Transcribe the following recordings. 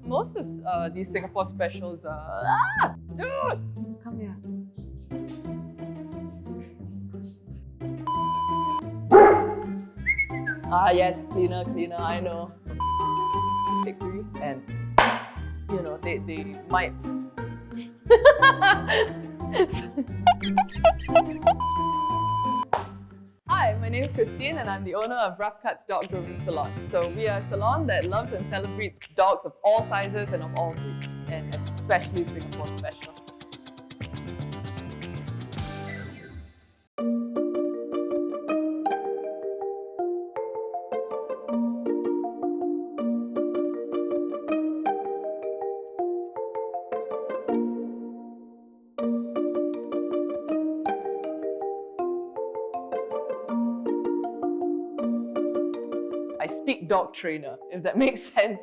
Most of these Singapore specials are... Dude! Come here. Yes, cleaner, I know. Hickory. And, you know, they might... Hi, my name is Christine and I'm the owner of Rough Cuts Dog Grooming Salon. So we are a salon that loves and celebrates dogs of all sizes and of all breeds, and especially Singapore specials. I speak dog trainer, if that makes sense.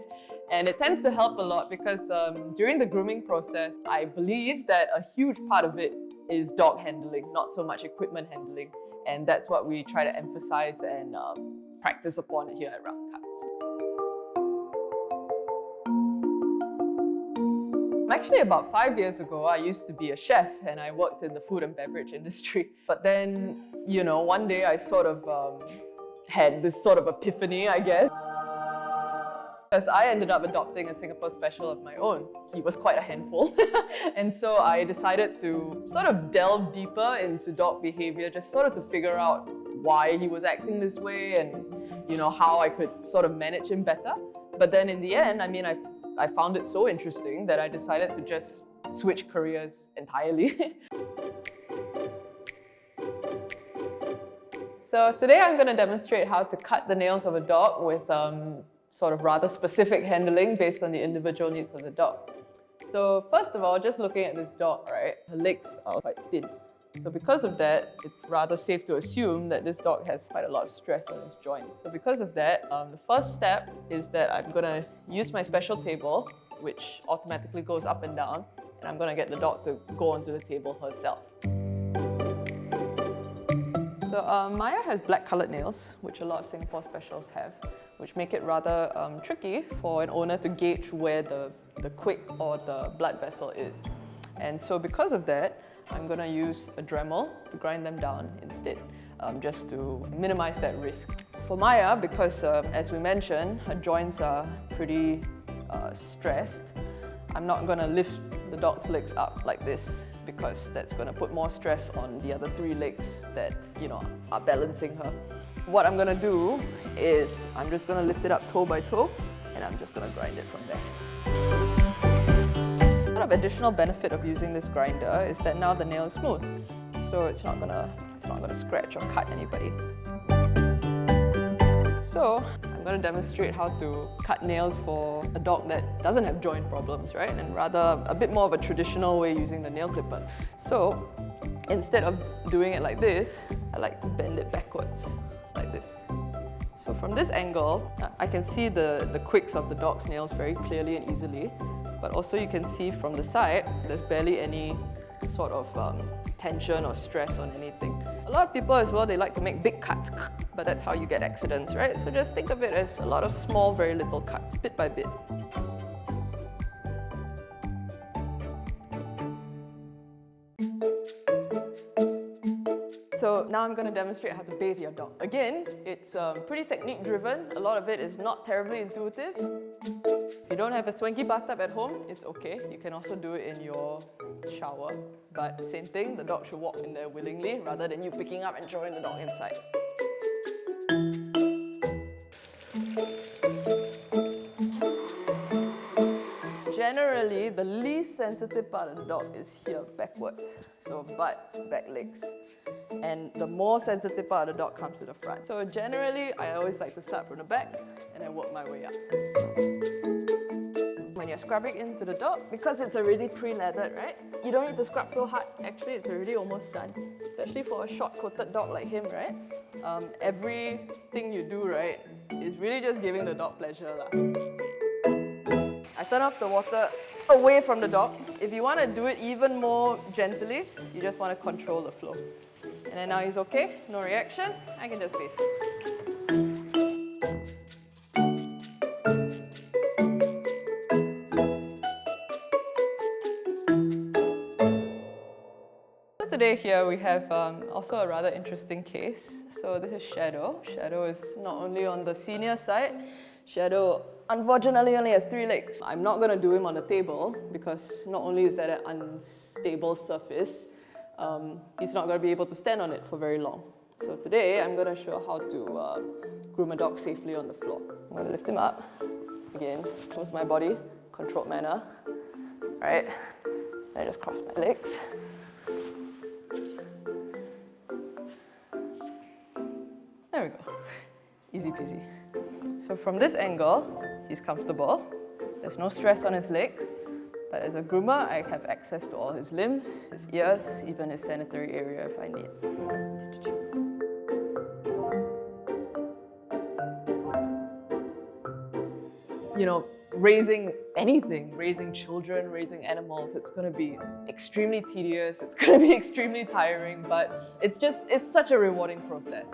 And it tends to help a lot because during the grooming process, I believe that a huge part of it is dog handling, not so much equipment handling. And that's what we try to emphasize and practice upon here at Rough Cuts. Actually, about 5 years ago, I used to be a chef and I worked in the food and beverage industry. But then, you know, one day I sort of had this sort of epiphany, I guess. Because I ended up adopting a Singapore special of my own. He was quite a handful. And so I decided to sort of delve deeper into dog behavior, just sort of to figure out why he was acting this way and, you know, how I could sort of manage him better. But then in the end, I mean, I found it so interesting that I decided to just switch careers entirely. So today I'm going to demonstrate how to cut the nails of a dog with sort of rather specific handling based on the individual needs of the dog. So first of all, just looking at this dog, right, her legs are quite thin. So because of that, it's rather safe to assume that this dog has quite a lot of stress on his joints. So because of that, the first step is that I'm going to use my special table, which automatically goes up and down, and I'm going to get the dog to go onto the table herself. So Maya has black coloured nails, which a lot of Singapore specials have, which make it rather tricky for an owner to gauge where the quick or the blood vessel is. And so because of that, I'm going to use a Dremel to grind them down instead, just to minimize that risk. For Maya, because as we mentioned, her joints are pretty stressed, I'm not going to lift the dog's legs up like this, because that's going to put more stress on the other 3 legs that, you know, are balancing her. What I'm going to do is I'm just going to lift it up toe by toe, and I'm just going to grind it from there. Sort of additional benefit of using this grinder is that now the nail is smooth, so it's not gonna scratch or cut anybody. So I'm going to demonstrate how to cut nails for a dog that doesn't have joint problems, right? And rather a bit more of a traditional way using the nail clippers. So instead of doing it like this, I like to bend it backwards, like this. So from this angle, I can see the quicks of the dog's nails very clearly and easily. But also you can see from the side, there's barely any sort of tension or stress on anything. A lot of people as well, they like to make big cuts, but that's how you get accidents, right? So just think of it as a lot of small, very little cuts, bit by bit. So now I'm going to demonstrate how to bathe your dog. Again, it's pretty technique driven. A lot of it is not terribly intuitive. If you don't have a swanky bathtub at home, it's okay. You can also do it in your shower. But same thing, the dog should walk in there willingly rather than you picking up and throwing the dog inside. Generally, the least sensitive part of the dog is here, backwards. So butt, back legs. And the more sensitive part of the dog comes to the front. So generally, I always like to start from the back and I work my way up. When you're scrubbing into the dog, because it's already pre-lathered, right? You don't need to scrub so hard. Actually, it's already almost done. Especially for a short-coated dog like him, right? Everything you do, right, is really just giving the dog pleasure. I turn off the water away from the dog. If you want to do it even more gently, you just want to control the flow. And then now he's okay, no reaction, I can just bathe. today here we have also a rather interesting case. So this is Shadow. Shadow is not only on the senior side, Shadow unfortunately only has 3 legs. I'm not going to do him on the table because not only is that an unstable surface, he's not going to be able to stand on it for very long. So today I'm going to show how to groom a dog safely on the floor. I'm going to lift him up. Again, close my body, controlled manner. Right, I just cross my legs. There we go, easy peasy. So from this angle, he's comfortable. There's no stress on his legs, but as a groomer, I have access to all his limbs, his ears, even his sanitary area if I need. You know, raising anything, raising children, raising animals, it's going to be extremely tedious, it's going to be extremely tiring, but it's such a rewarding process.